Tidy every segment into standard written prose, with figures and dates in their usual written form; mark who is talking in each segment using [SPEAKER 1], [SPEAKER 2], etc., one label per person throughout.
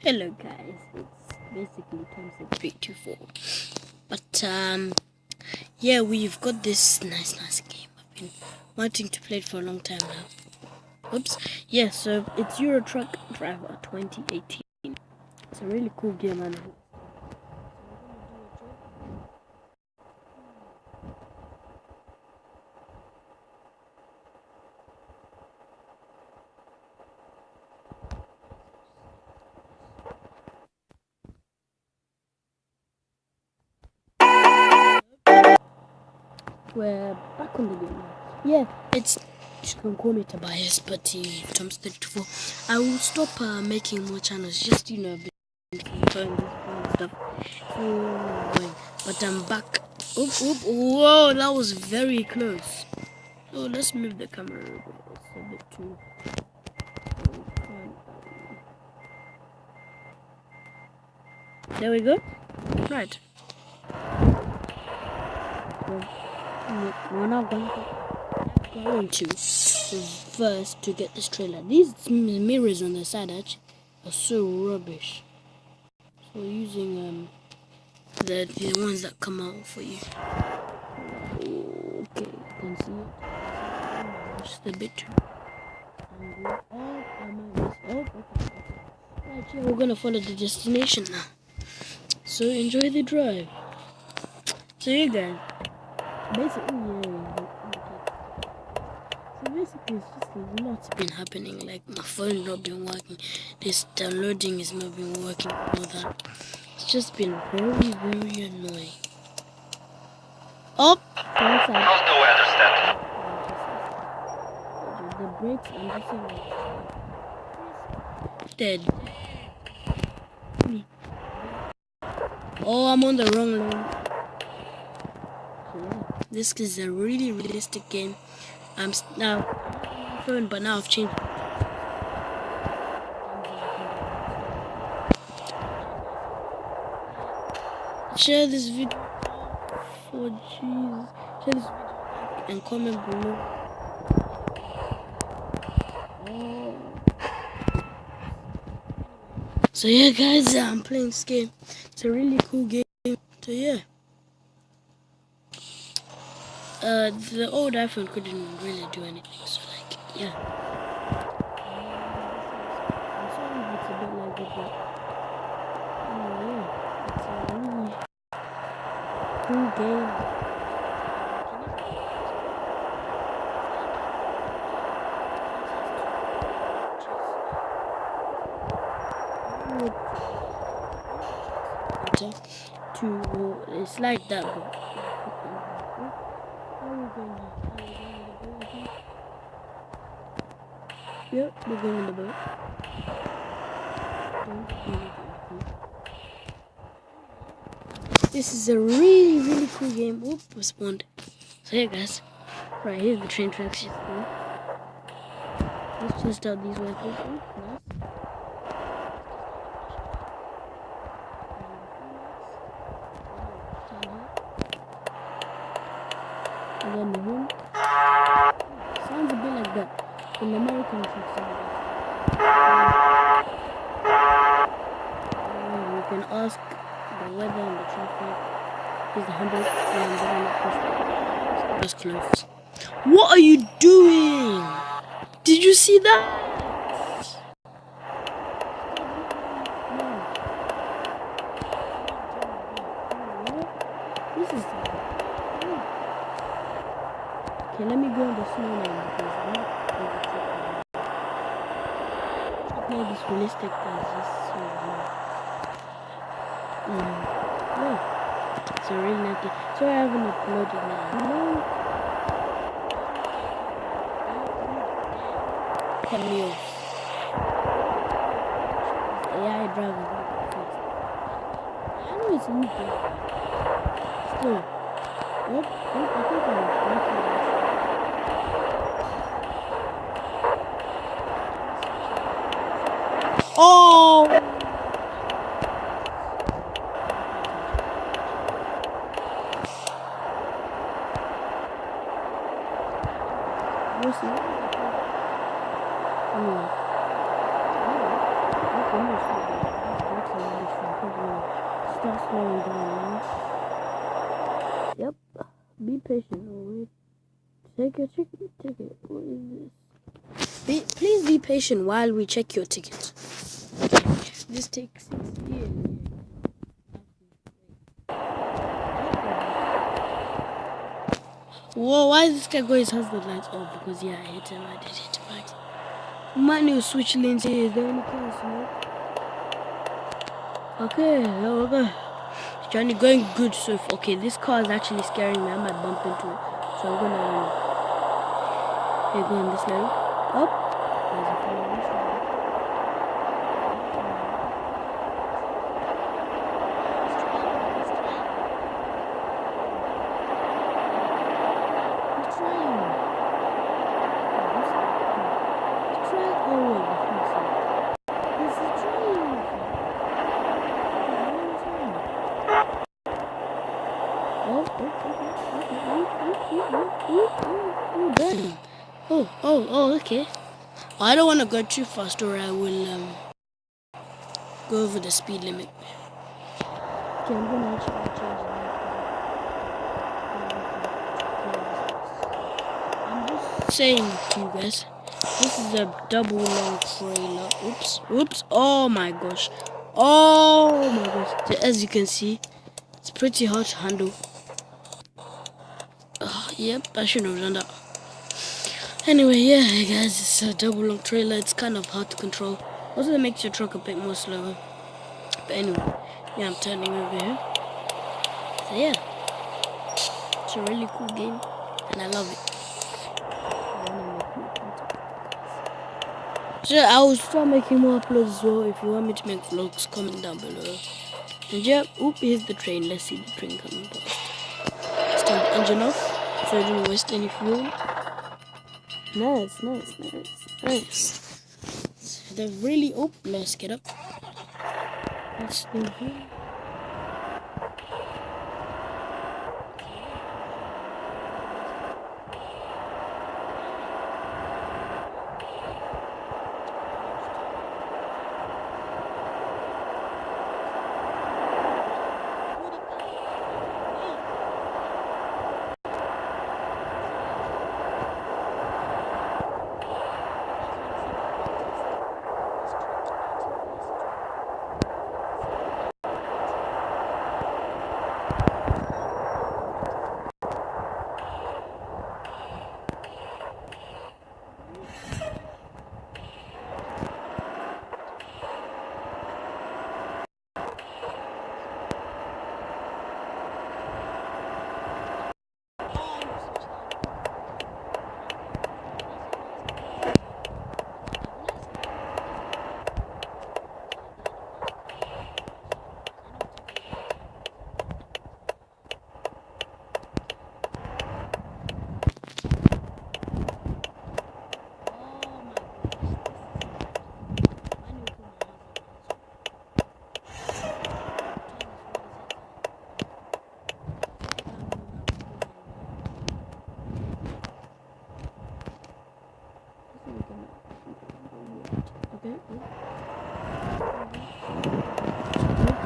[SPEAKER 1] Hello guys, it's basically Thompson324. But yeah, we've got this nice game. I've been wanting to play it for a long time now. Oops. Yeah, so it's Euro Truck Driver 2018. It's a really cool game, man. We're back on the game now. Yeah, it's, you can call me Tobias, but Thompson324. I will stop making more channels, just phone stuff. But I'm back. Oop, whoa, that was very close. Oh, let's move the camera a bit. It's a bit too. There we go. Right. We're now going to reverse to get this trailer. These mirrors on the side actually are so rubbish. So we're using the ones that come out for you. Okay, you can see it. Just a bit too. Right, yeah, we're gonna follow the destination now. So enjoy the drive. So you guys, basically, so basically, it's just a lot's been happening. Like my phone not been working, this downloading is not been working, all that. It's just been very annoying. Oh,
[SPEAKER 2] How's the weather stand?
[SPEAKER 1] The brakes and this dead. Oh, I'm on the wrong lane. This is a really realistic game. I'm now phone, but now I've changed. Share this video for Jesus. Share this video and comment below. So yeah, guys, I'm playing this game. It's a really cool game. So yeah. The old iPhone couldn't really do anything, so like, yeah. I'm sorry if it's a bit like it, but yeah, it's a really cool game. It's like that, but yep, we're going in the boat. This is a really cool game. Whoop, we spawned. So yeah, guys, right here's the train tracks. Let's test out these weapons. Nice. And then the home. Sounds a bit like that. In American trucks. You can ask the weather and the traffic. Here's the 100 and just close. What are you doing? Did you see that? This is okay. Let me go on the snow now because I'm not play this realistic as this. Yeah. So really not good. So I haven't uploaded now. No. Cut me off. AI driver. I know it's new. Still. Yep. I think I'm making this. Oh! What's that? Oh. start slowing down. Yep. Be patient. Oh, wait. Take your ticket. What is this? Please be patient while we check your ticket. This takes 6 years. Whoa, why is this guy going his husband lights off? Because yeah, I hit him. I did hit him. Might need to switch lanes here. Is there any cars? No? Okay, there we go. Johnny going good so far. Okay, this car is actually scaring me. I might bump into it. So I'm gonna go on this lane. Up. There's a fire. Oh, okay. I don't want to go too fast or I will go over the speed limit. Okay, I'm going to actually change it. I'm just saying to you guys, this is a double long trailer. Oops. Oh my gosh. So as you can see, it's pretty hard to handle. Yep, I shouldn't have done that. Anyway, yeah, guys, it's a double long trailer. It's kind of hard to control. Also, it makes your truck a bit more slower. But anyway, yeah, I'm turning over here. So yeah, it's a really cool game, and I love it. So I will start making more uploads as well. If you want me to make vlogs, comment down below. And yeah, here's the train. Let's see the train coming past. Let's turn the engine off so it doesn't waste any fuel. Nice. They're really let's get up. Let's do here.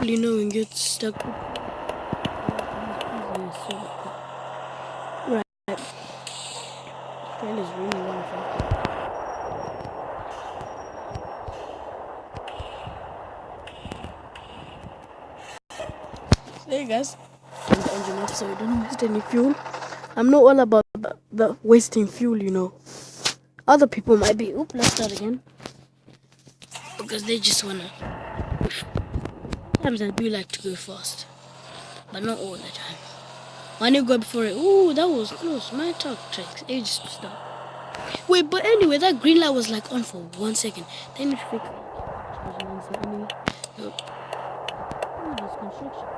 [SPEAKER 1] Hopefully no one gets stuck. Right. Train is really long. There you guys. Turn the engine off so we don't waste any fuel. I'm not all about the wasting fuel, you know. Other people might be. Let's start again. Because they just wanna. Sometimes I do like to go fast, but not all the time. When you go before it, that was close. My truck takes ages to start. Wait, but anyway, that green light was like on for 1 second. Then it fixed. This construction.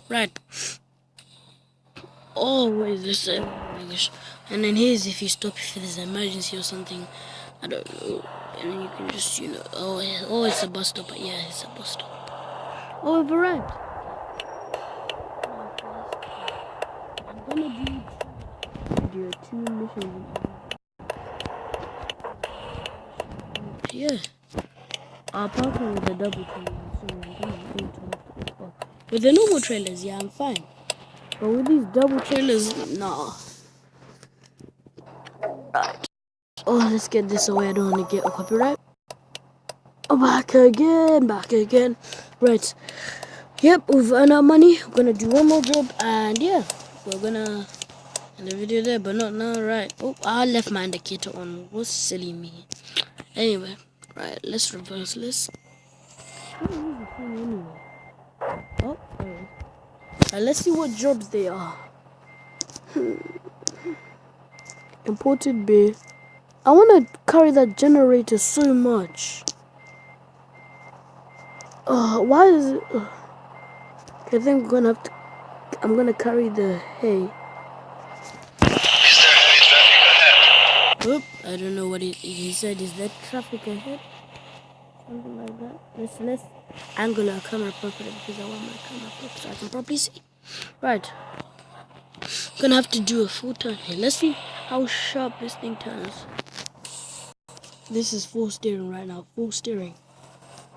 [SPEAKER 1] Right. What is this? Oh my gosh. And then here's if you stop if there's an emergency or something. I don't know. And then you can just, it's a bus stop. But yeah, it's a bus stop. We've arrived. I'm gonna do 2 missions. yeah. Apart from with the double trailers, so I'm gonna go to with the normal trailers, yeah, I'm fine. But with these double trailers, nah. Right. Oh, let's get this away. I don't want to get a copyright. Oh, back again. Right. Yep, we've earned our money. We're gonna do one more job, and yeah, we're gonna end the video there, but not now. Right. Oh, I left my indicator on. What's silly me? Anyway, right. Let's reverse this. Oh, right. Let's see what jobs they are. Imported bay. I want to carry that generator so much. Why is it? I think I'm gonna carry the hay.
[SPEAKER 2] Is there heavy traffic ahead?
[SPEAKER 1] Oop, I don't know what he said. Is there traffic ahead? Something like that. Let's angle our camera properly because I want my camera properly so I can properly see. Right. Gonna have to do a full turn here. Let's see how sharp this thing turns. This is full steering right now. Full steering.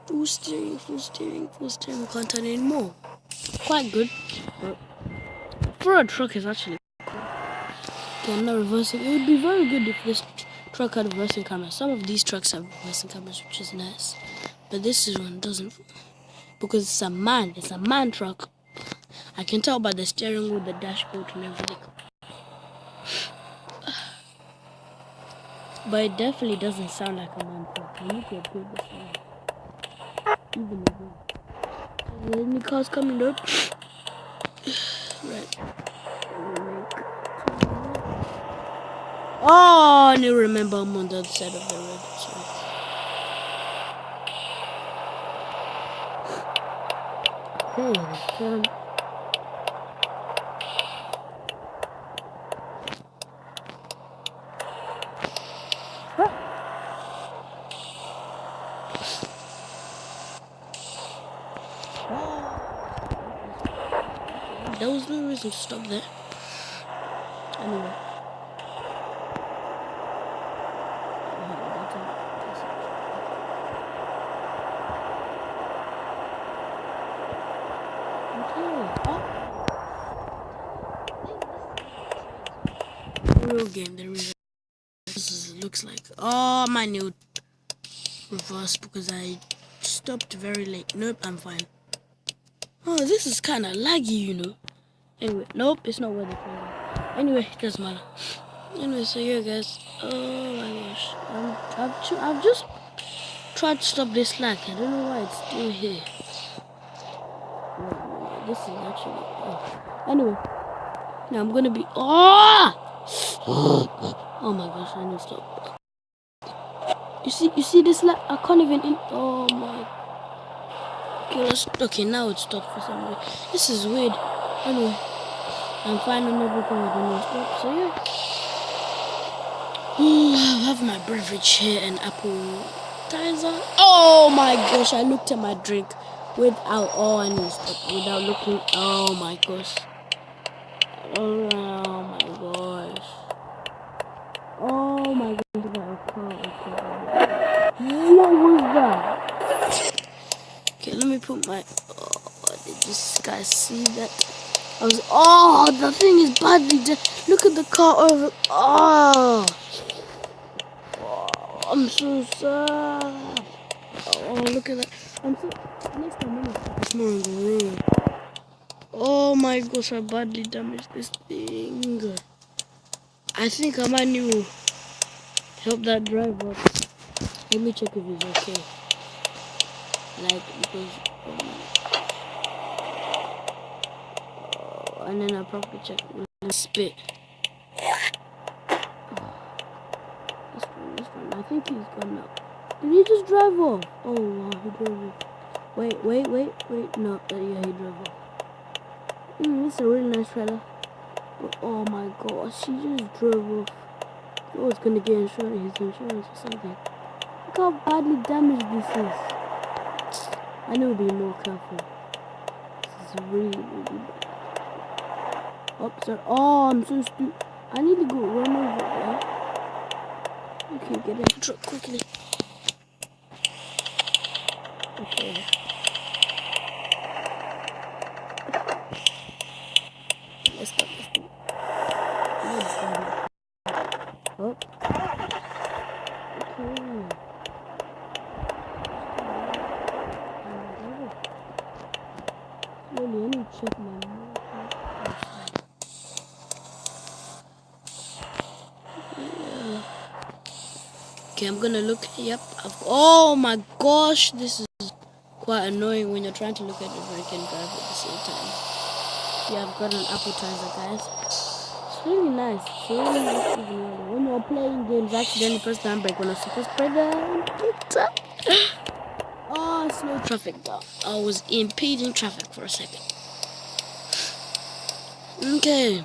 [SPEAKER 1] Full steering. Can't turn anymore. Quite good. But for a truck, it's actually cool. Okay, I'm not reversing. It would be very good if this truck had a reversing camera. Some of these trucks have reversing cameras, which is nice. But this one doesn't. Because it's a man truck. I can tell by the steering wheel, the dashboard, and everything. But it definitely doesn't sound like a man truck. I need to upgrade the sound. Even if any cars coming up. Right. Oh, I need to remember I'm on the other side of the road. Sorry. Okay, there was no reason to stop there. Anyway. Real game, looks like. Oh, my new reverse because I stopped very late. Nope, I'm fine. Oh, this is kind of laggy, you know. Anyway, nope, it's not worth it. Anyway, it doesn't matter. Anyway, so yeah, guys. Oh my gosh, I've just tried to stop this lag. I don't know why it's still here. This is actually. Oh. Anyway, now I'm gonna be. Oh my gosh, I need to stop. You see this lag? I can't even. Oh my. Okay, now it's stopped for some reason. This is weird. Anyway, I'm finding everything I don't know stop. So yeah. I have my beverage here and apple tizer. Oh my gosh, I looked at my drink without without looking. Oh my gosh. Oh my gosh. Oh my gosh. What was that? Okay, let me put my. Oh, did this guy see that? The thing is badly dead. Look at the car over. Oh, I'm so sad. Oh, look at that. I'm so. Next time, I'm gonna put more in the room. Oh my gosh, I badly damaged this thing. I think I might need to help that driver. Let me check if he's okay. Because. And then I'll probably check with the spit. This one. I think he's gone now. Did he just drive off? Oh wow, he drove off. Wait. No, yeah, he drove off. This is a really nice trailer. Oh my gosh, he just drove off. Oh, it's gonna get his insurance or something. Look how badly damaged this is. I need to be more careful. This is really bad. Oh, sorry. Oh, I'm so stupid. I need to go run over there. Okay, get in the truck quickly. Okay. Let's start this thing. Oh. Okay. Slowly, I need to check my mouth. Yeah. Okay, I'm gonna look. Yep. Oh my gosh, this is quite annoying when you're trying to look at the break and drive at the same time. Yeah, I've got an appetizer, guys. It's really nice. It's really nice when you're playing games. I accidentally press the handbrake when I was supposed to play the handbrake. Oh, slow traffic though. I was impeding traffic for a second. Okay.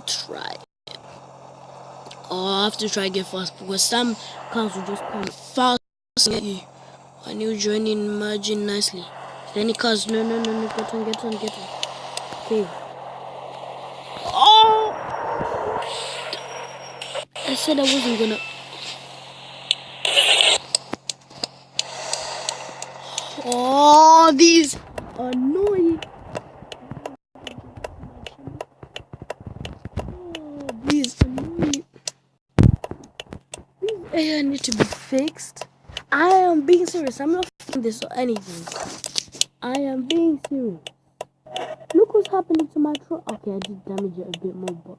[SPEAKER 1] Try. Oh, I have to try get fast because some cars will just come fast at you. And you join in merging nicely. Any cars? No, get on. Okay. Oh! I said I wasn't gonna. Oh, these annoying. Oh, these annoying. These AI need to be fixed. I am being serious. I'm not fixing this or anything. I am being serious. Look what's happening to my truck. Okay, I did damage it a bit more, but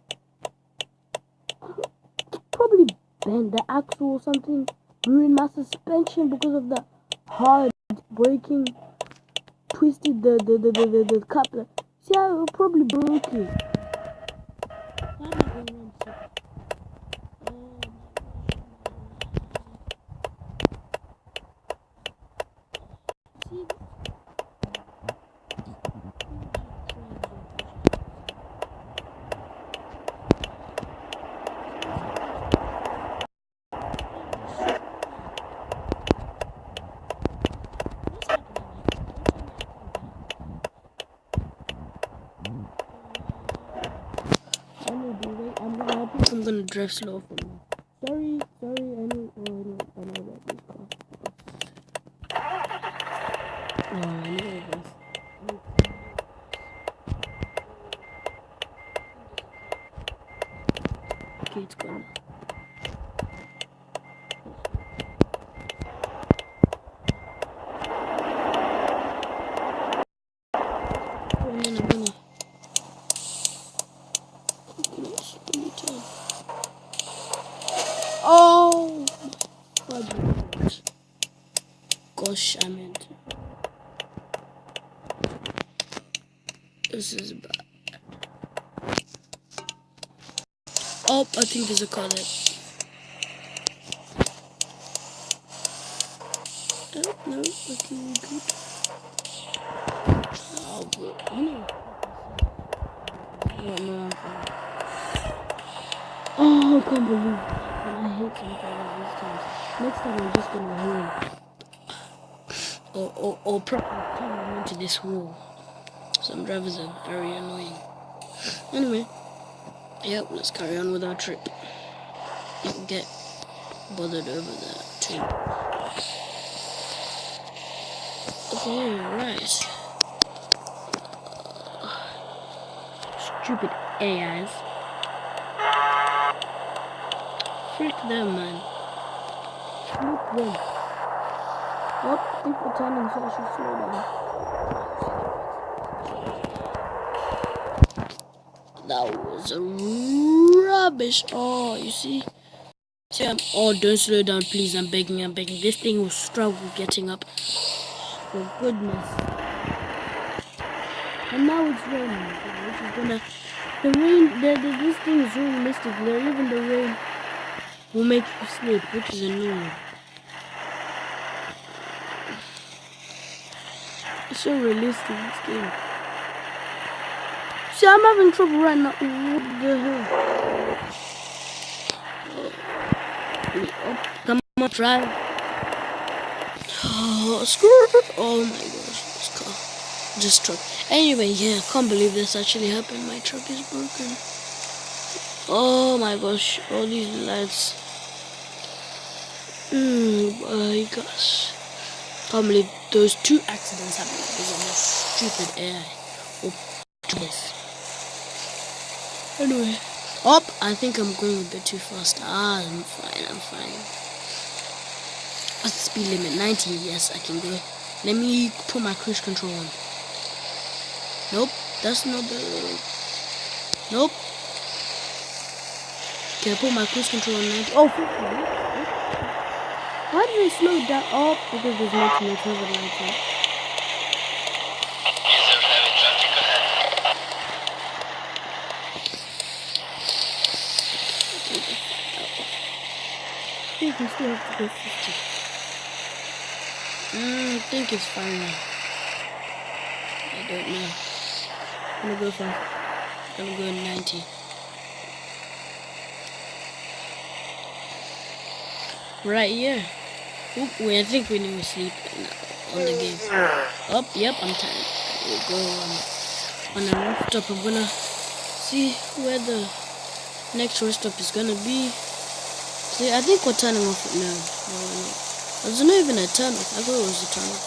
[SPEAKER 1] probably bent the axle or something. Ruined my suspension because of the hard braking. Twisted the coupler. See, I probably broke it. Why am I going on so? See? I'm gonna drive slow for now. Sorry, I know about this car. Oh, I know this. Okay, it's gone. Oh my God. Gosh, I meant. This is bad. Oh, I think there's a car there. Oh, no, okay, good. Oh, bro. Oh, I can't believe it. And I hate something like these times. Next time I'm just gonna home. Or probably come into this wall. Some drivers are very annoying. Anyway, yep, let's carry on with our trip. Don't get bothered over that too. Okay, right. Stupid AIs. Freak them, man. Freak them. Oh, I think we're turning, so I should slow down. That was rubbish. Oh, you see? Oh, don't slow down, please. I'm begging. This thing will struggle getting up. For goodness. And now it's raining, which is gonna. The rain, this thing is really mystic. Even the rain will make you sleep, which is annoying. It's so realistic, this game. See, I'm having trouble right now. What the hell? Come on, drive. Oh, screw it. Oh my gosh, this car. Just truck. Anyway, yeah, I can't believe this actually happened. My truck is broken. Oh my gosh, all these lights. My gosh. Can't believe those 2 accidents happened because of this stupid AI. Oh, yes. Anyway. I think I'm going a bit too fast. I'm fine. What's the speed limit? 90. Yes, I can go. Let me put my cruise control on. Nope, that's not the... Nope. Can I put my cruise control on 90? Oh, 50. Why did it slow down? Oh, because there's no traffic lights on.
[SPEAKER 2] Is there heavy traffic ahead?
[SPEAKER 1] I think we still have to go 50. I think it's fine now. I don't know. I'm gonna go fast. I'm gonna go 90. Right here. Oop, I think we need to sleep on the game. Yep, I'm tired. We'll go on a rooftop. I'm gonna see where the next rooftop is gonna be. See, I think we're turning off it now. No. There's not even a turn off. I thought it was a turn off.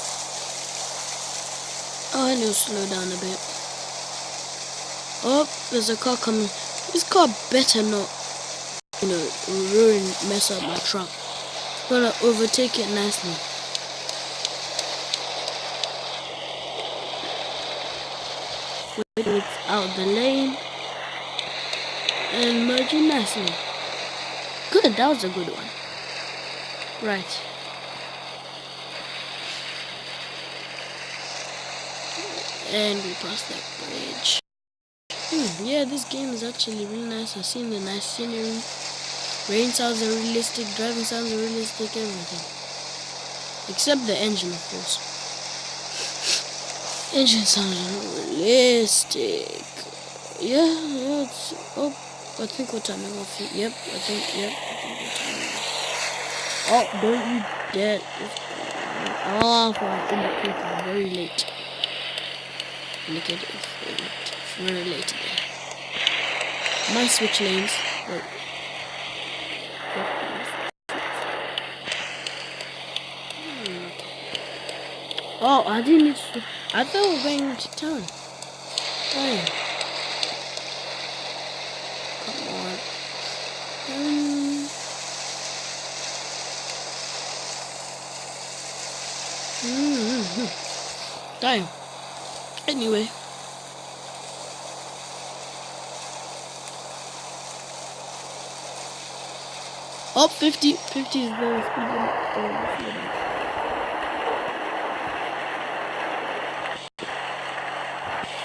[SPEAKER 1] I need to slow down a bit. There's a car coming. This car better not, mess up my truck. I'm gonna overtake it nicely. Wait, it's out the lane. And merging nicely. Good, that was a good one. Right. And we passed that bridge. Yeah, this game is actually really nice. I've seen the nice scenery. Rain sounds are realistic, driving sounds are realistic, everything. Except the engine, of course. Engine sounds realistic. Yeah, it's... I think we're turning off. Yep, I think we're turning off. Don't you dare. For an indicator, very late. Indicator is very late again. Might switch lanes. Wait. I didn't need to. I thought we were going to town. Oh. Come on. Damn. Anyway. Oh, 50. 50 is the speed limit.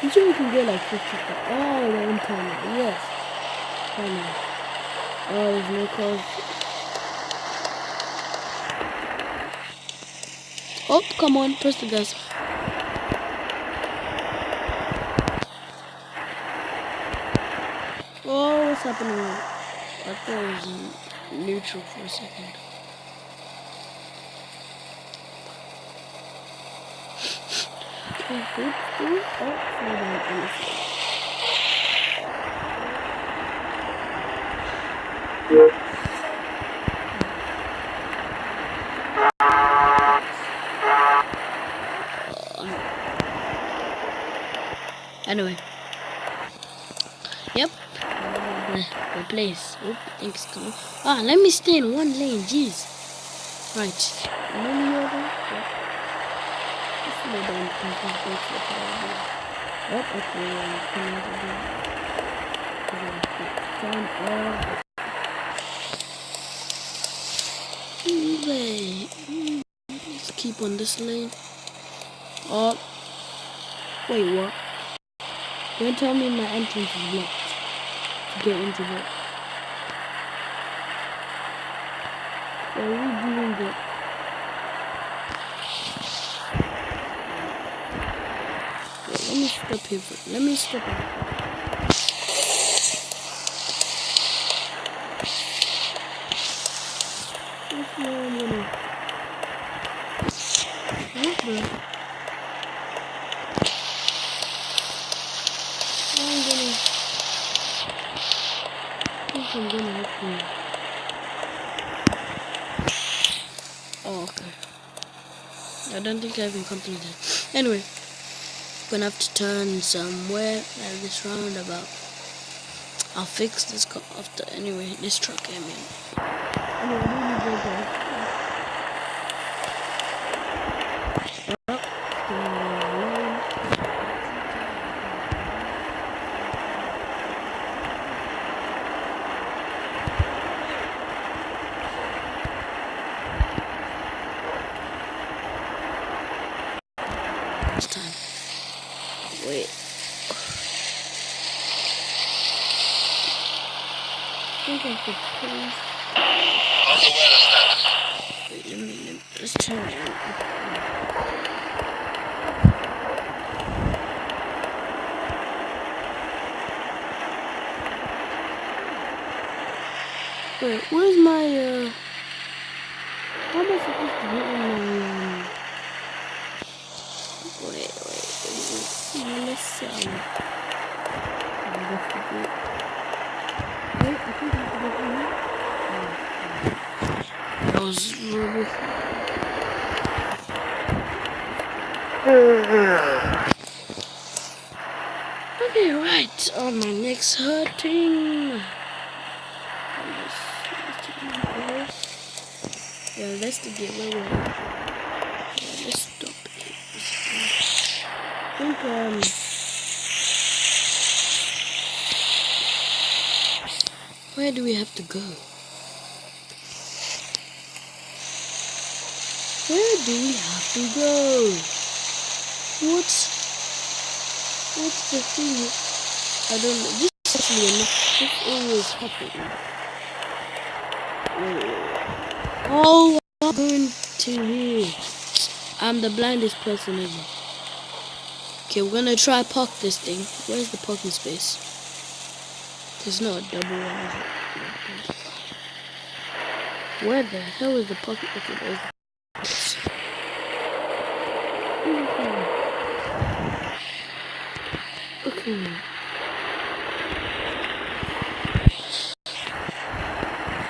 [SPEAKER 1] I'm sure we can go like 50. The internet. Yes. I know. There's no cars. Come on. Press the gas. What's happening? I thought it was neutral for a second. Anyway. Yep. Replace. Thanks, come on. Let me stay in one lane. Jeez. Right. Let's keep on this lane. Wait, what? Don't tell me my entrance is blocked to get into that. Are we doing that? Let me stop here. Let me stop here. What the? I'm gonna help you. I don't think I even completed. Anyway, gonna have to turn somewhere at this roundabout. I'll fix this car after. Anyway, this truck came in. This time. Wait. I think I could please.
[SPEAKER 2] On the weather status.
[SPEAKER 1] Wait, let me just turn it on. Wait, where's my, how am I supposed to get in my, wait, let's, wait, I think I have to get in here. That was rubbish. Okay, right, on my next hurting. Yeah, let's get where we're at. Yeah, let's stop it. I think, where do we have to go? Where do we have to go? What's the thing? I don't know. This is actually enough. This always happens. Oh, I'm going to here. I'm the blindest person ever. Okay, we're gonna try park this thing. Where's the parking space? There's not a double one, is it? Where the hell is the parking? Okay, there's the space. Okay.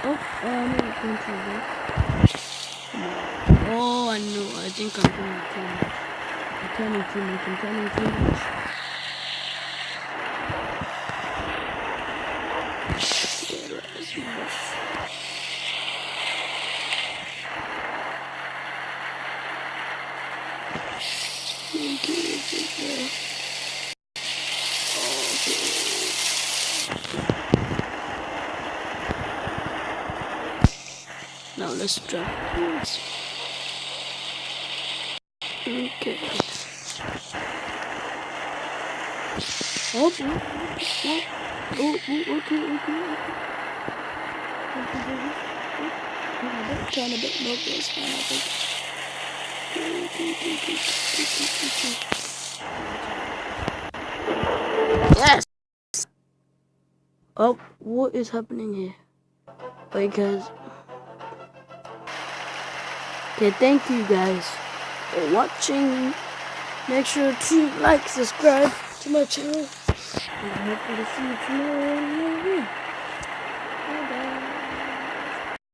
[SPEAKER 1] Oh, I'm not going to this. Oh, I know. I think I'm doing too much. I'm turning too much. Yeah, that's rough. Now let's drive this. Okay. Oh, okay. Turn a bit more, that's fine, I think. Yes! Oh, what is happening here? Wait, guys. Okay, thank you guys for watching. Make sure to like, subscribe to my channel. And I hope to see you tomorrow. Bye bye.